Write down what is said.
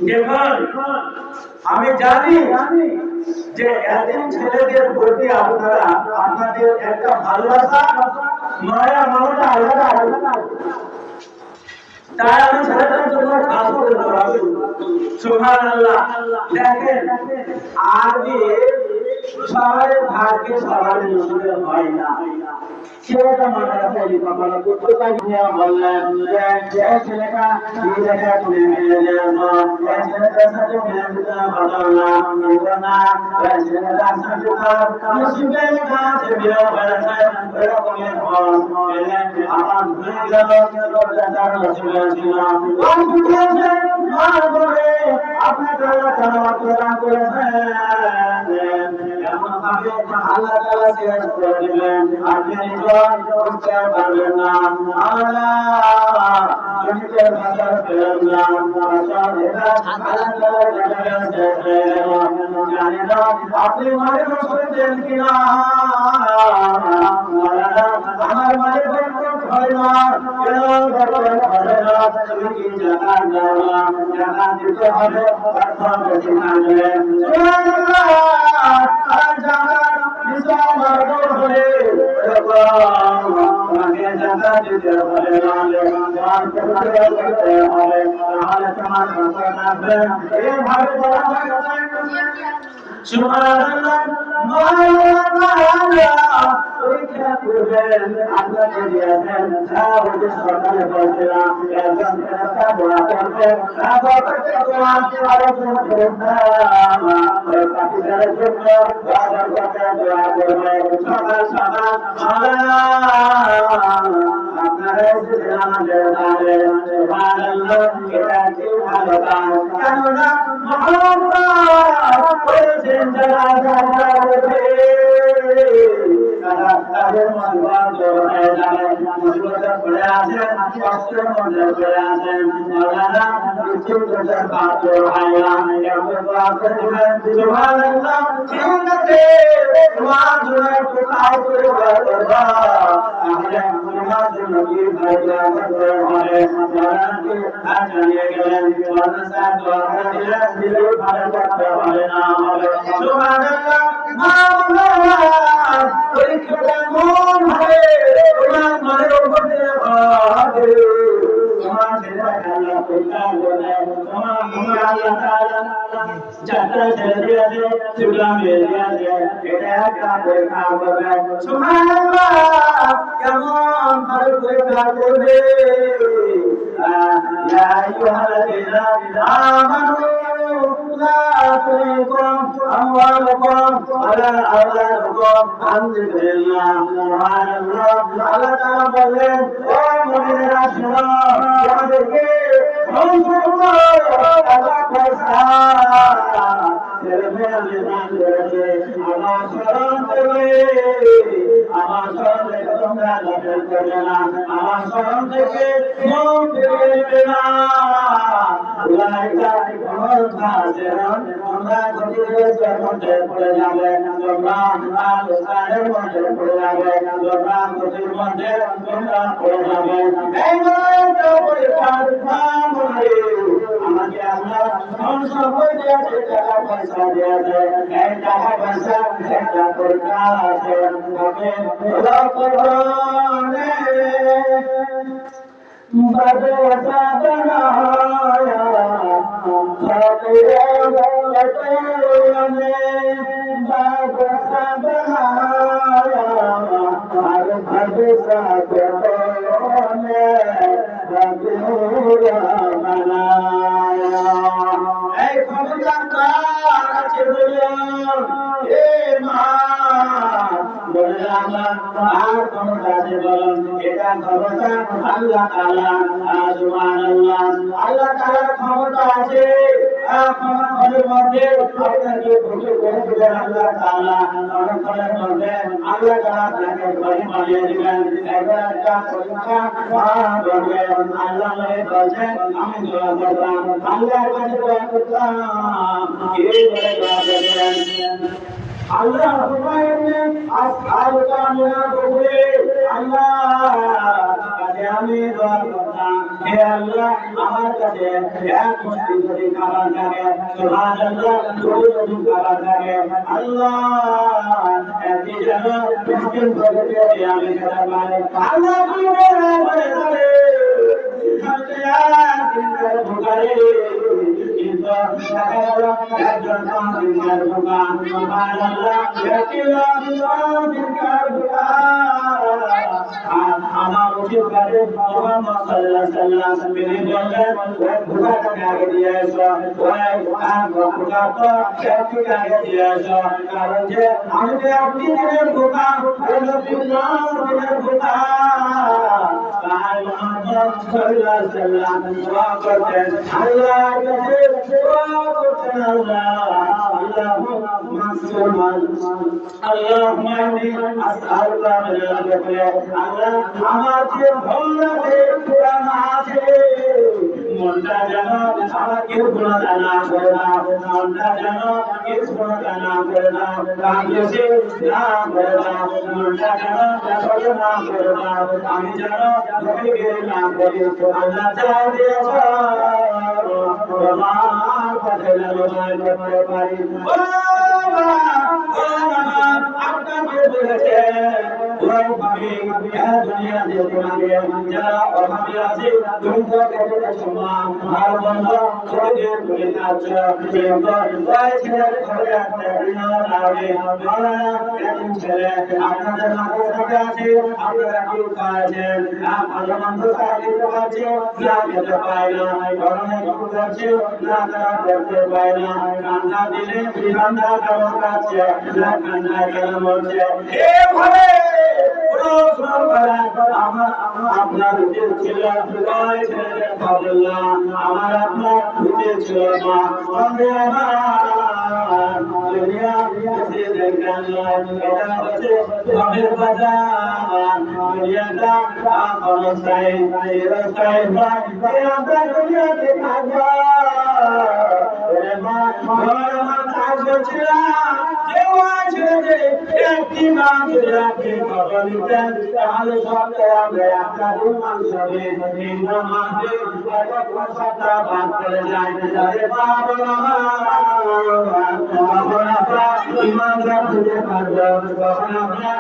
দেখুন, আমি জানি যে এতিম ছেলেদের প্রতি আপনাদের একটা ভালোবাসা মায়া মমতা আলাদা আলাদা। তাই আমি ছেলেদের জন্য কাজ করতে পারি। সুবহানাল্লাহ। দেখেন, আজকে সবাই ভাগ্যে সবার নসিবে হয় না। ছেলেটা মাথায় পড়ি কপালে করতে গিয়ে বললেন যে ছেলেটা নিজেকে তুলে নিয়ে যাবো, ছেলেটার সাথে মেয়ে দিতে পারল না, না ছেলেটার সাথে নসিবের কাছে বিয়ে হয়েছে। এরকমের আমার ভুলে গেল তার নসিবে ছিল। আপনাকে আল্লাহ প্রদান করেছেন, এমন ভাবে আল্লাহ তাআলা শেষ করে দিবেন আপনি নিজের বুঝতে পারবেন না। আল্লাহ নিজের ভাষা পেলেন না, ভাষা এটা আল্লাহ তাআলা শেষ হয়ে গেল। জানি না আপনি মালিক শুনছেন কিনা। আমার মালিক হয় না, তুমি কি জানা যাওয়া জানা দিতে হবে অর্থ বেশি থাকবে। আল্লাহ তাআলা সুবহানাল্লাহ আল্লাহ তাআলার ক্ষমতা আছে। ক্ষমতার মধ্যে আপনাকে খুশি করে দিবেন আল্লাহ তাআলা। ক্ষমতার মধ্যে আল্লাহ তাআলা আপনাকে খুশি বানিয়ে দিবেন। একবার একটা পরীক্ষা করবে। আল্লাহ বলেন আমি দোয়া করলাম, আল্লাহর কাছে দোয়া করলাম, কি বলে দোয়া করবেন? আল্লাহ হুমায়ুনে আসহাবুকা মিনাল কুফরি আল্লাহ কাছে আমি দোয়া করতাম হে আল্লাহ আমার কাছে এক মুষ্টি যদি খাবার থাকে সুবহানাল্লাহ যদি খাবার থাকে আল্লাহ এটি যেন মিসকিন করে দিয়ে আমি খেতে পারি আল্লাহ তুমি বলে বলে একজন আমার উচিত কাজে মোহাম্মদ সাল্লাল্লাহু আলাইহি ওয়াসাল্লাম তিনি বললেন ওই ভুকাটাকে আগে দিয়ে এসো ওই ভুকা তো একটু আগে দিয়ে এসো কারণ যে আমি যে আপনি দিনের ভুকা হলো দিনের ভুকা মোহাম্মদ সাল্লাল্লাহু আলাইহি ওয়াসাল্লাম দোয়া করতেন আল্লাহর কাছে দোয়া করতেন আল্লাহুম্মা ইন্নী আসআলুকা মিনাল খুবরি আল্লাহ আমার যে ভোলাতে কোরআন আছে মনটা যেন আমাকে গুনাহ না করে না মনটা যেন কিছু না করে না কাজে না করে না মনটা যেন ব্যবহার না করে না আমি যেন ভেবে না করি আল্লাহ চাই দিয়েছ তোমার পথে লড়াই করতে পারি ও আপনাকে বলেছে ওই ভাবি দুনিয়া দিয়ে তোমাকে যারা অভাবী আছে তুমি তো কেটে সম্মান আর বন্ধ ছেড়ে তুমি কাজ কিন্তু ওই ছেলে ঘরে একটা লাগে একদিন ছেলে আপনাদের মাঝে থেকে আছে আপনারা কি পাচ্ছেন ভালো মন্দ দিতে পারছে না খেতে পায় না গরমে ঘুম করছে না তারা করতে পায় না কান্না দিলে কান্না কেমন কাছে না কান্না কেন মরছে এভাবে আপনার উচিত ছিল আমার আপনার উচিত ছিল একটি নাম রাখি তাহলে সবটা আমরা একটা রুমান সবে মাঝে সবটা বাদ করে যায় বাবা কখন আমরা ইমান রাখতে পারবো কখন আমরা